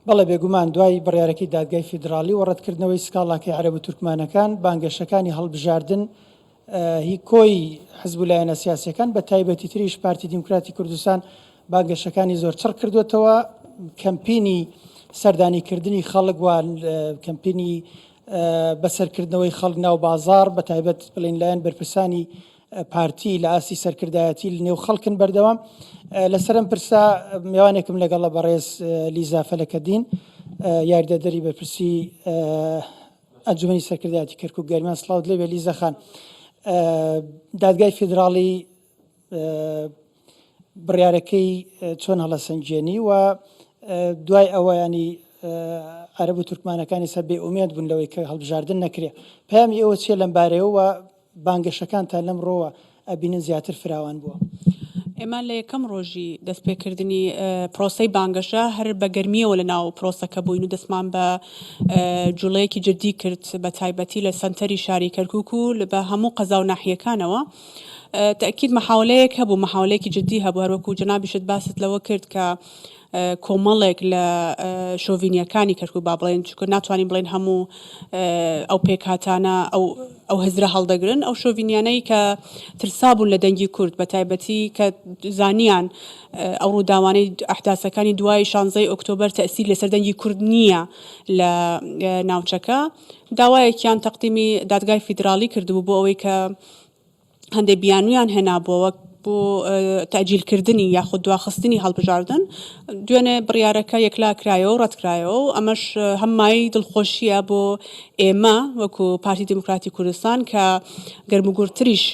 بەڵێ بێگومان دوای بڕیارەکەی دادگای فیدرالی و ڕەتکردنەوەی سکاڵاکەی عەرەب و تورکمانەکان بانگەشەکانی هەڵبژاردن هی کۆی حزب و لایەنە سیاسیەکان بە تایبەتی تریش پارتی دیموکراتی کوردستان بانگەشەکانی زۆر چڕ کردوێتەوە. کەمپینی سەردانیکردنی خەڵک و کەمپینی بەسەرکردنەوەی خەڵک ناو بازار بە تایبەت بڵین لایەن بەرپرسانی پارتی لە ئاسی سەرکردایەتی لە نێو خەڵکن بەردەوام. لەسەرم پرسا میوانێکم لەگەڵە بەڕێز لیزا فەلەکەدین یاریدەدەری بەرپرسی ئەنجومەنی سەرکردایەتی کەرکووک گەرمیان. سڵاوت لێبێ لیزا خان. دادگای فیدراڵی بڕیارەکەی چۆن هەڵەسەنجێنی و دوای ئەوە ینی عەرەب و تورکمانەکانی سەر بێئومێد بوون لەوەی کە هەڵبژاردن نەکرێ. پەیامی ئێوە چیە لەم بارەیەوە و بانگەشەکانتان لەم ڕۆوە ئەبینن زیاتر فراوان بووە؟ ئێمە لە یەکەم ڕۆژی دەستپێکردنی پرۆسەی بانگەشە هەر بە گەرمیەوە لە ناو پرۆسەکە بووین و دەستمان بە جوڵەیەکی جدی کرد بە تایبەتی لە سەنتەری شاری کەرکووک و بە هەموو قەزا و ناحیەکانەوە. تأکید محاولەیەک هەبوو، محاولەیەکی جدی هەبوو، هەروەکو جەنابیشت باست لەوە کرد کە کۆمەڵێک لە شۆڤینیەکانی کەرکووک با بڵێن چونکە ناتوانین بڵێن هەموو ئەو پێکهاتانە ئەو هزرە هەڵدەگرن، ئەو شۆڤینیانەی کە ترسابوون لە دەنگی کورد بە تایبەتی کە زانیان ئەو ڕووداوانەی ئەحداسەکانی دوای 16 ئۆکتۆبەر تەئسیر لەسەر دەنگی کورد نییە لە ناوچەکە، داوایەکیان تەقدیمی دادگای فیدراڵی کردبوو بۆ ئەوەی کە هەندێک بیانویان هێنابووەوە بۆ تاجیلکردنی یاخود دواخستنی هەڵبژاردن. دوێنێ بڕیارەکە یەکلا کرایەوە و ڕەتکرایەوە و ئەمەش هەممای دڵخۆشیە بۆ ئێمە وەکو پارتی دیموکراتی کوردستان کە گەرموگورتریش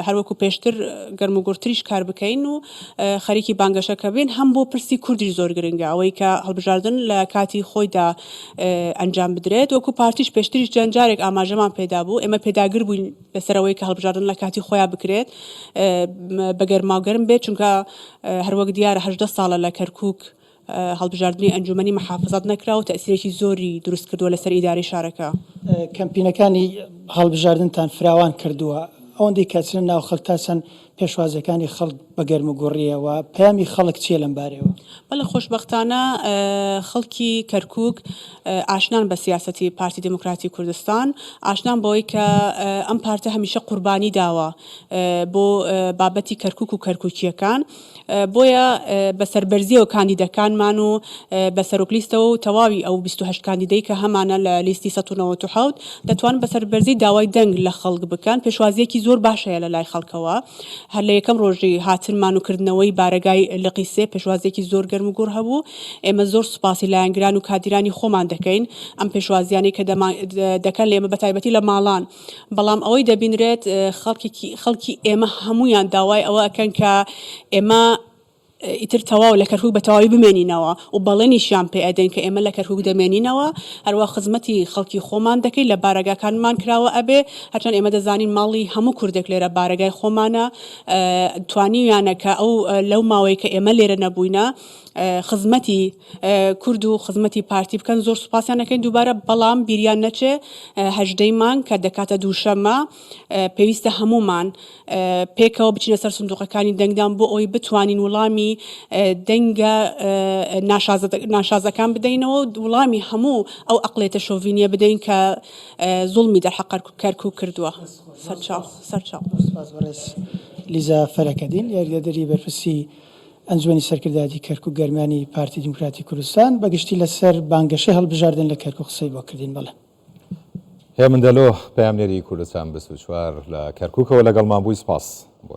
هەروەکو پێشتر گەرموگورتریش کار بکەین و خەریکی بانگەشەکە بین هەم بۆ پرسی کوردیش زۆر گرنگە ئەوەی کە هەڵبژاردن لە کاتی خۆیدا ئەنجام بدرێت. وەکو پارتیش پێشتریش جارێک ئاماژەمان پێدا بوو، ئێمە پێداگر بووین لەسەرەوەی کە هەڵبژاردن لە کاتی خۆیان بکرێت بەگەرماوگەرم بێت، چونکە هەروەک دیارە 18 ساڵە لە کەرکووک هەڵبژاردننی ئەنجومەنی مەحافزات نەکراوە و تەئسیرێکی زۆری دروست کردووە لەسەر ئیداری شارەکە. کەمپینەکانی هەڵبژاردنتان فراوان کردووە، ئەوەندەی کەچنە ناو خەڵک تاسەن پێشوازەکانی خەڵک بە گەرموگوڕیەوە، پەیامی خەڵک چیە لەم بارەوە؟ بەڵێ خۆشبەختانە خەڵکی کەرکووک ئاشنان بە سیاسەتی پارتی دیموکراتی کوردستان، ئاشنان بەوەی کە ئەم پارتە هەمیشە قوربانی داوە بۆ بابەتی کەرکووک و کەرکووکیەکان، بۆیە بە سەربەرزیەوە کاندیدەکانمان و بە سەرۆکلیستەوە و تەواوی ئەو 28 کاندیدەی کە هەمانە لە لیستی 1970 دەتوانن بە سەربەرزی داوای دەنگ لە خەڵک بکەن. پێشوازیەکی زۆر باشەیە لە لای خەڵکەوە، هەر لە یەکەم ڕۆژی هاتنمان و کردنەوەی بارەگای لقی سێ پێشوازیەکی زۆر گەرم و گوڕ هەبوو. ئێمە زۆر سوپاسی لایەنگران و کادیرانی خۆمان دەکەین ئەم پێشوازیانی کە دەکەن لە ئێمە بە تایبەتی لە ماڵان، بەڵام ئەوەی دەبینرێت خەڵکی ئێمە هەمویان داوای ئەوە ئەکەن کە ئێمە ئیتر تەواو لە کەرکووک بە تەواوی بمێنینەوە و بەڵێنیشیان پێ ئەدەین کە ئێمە لە کەرکووک دەمێنینەوە، هەروە خزمەتی خەڵکی خۆمان دەکەین لە بارەگاکانمان کراوە ئەبێ، هەرچەند ئێمە دەزانین ماڵی هەموو کوردێک لێرە بارەگای خۆمانە، توانیویانە کە ئەو لەو ماوەی کە ئێمە لێرە نەبووینە خزمەتی کورد و خزمەتی پارتی بکەن. زۆر سوپاسیانەکەین دووبارە، بەڵام بیریان نەچێ 18 مانگ کە دەکاتە دووشەممە پێویستە هەمومان پێکەوە بچینە سەر سندوقەکانی دەنگدان بۆ ئەوی بتوانین وڵامی دەنگە ناشازەکان بدەینەوە و وڵامی هەموو ئەو ئەقڵێتە شۆڤینیە بدەین کە زوڵمی دەرحەق کەرکووک کردووە. سەرچاو لیزا فەلەکەدین یاریدەدەری بەرپرسی ئەنجومەنی سەرکردایەتی کەرکووک گەرمانی پارتی دیموکراتی کوردستان بەگشتی لەسەر بانگەشەی هەڵبژاردن لە کەرکووک قسەی بۆ کردین. بەڵێ هێمن دەلۆ پەیامنێری کوردستان 24 لە کەرکووکەوە لەگەڵمان بووی، سپاس.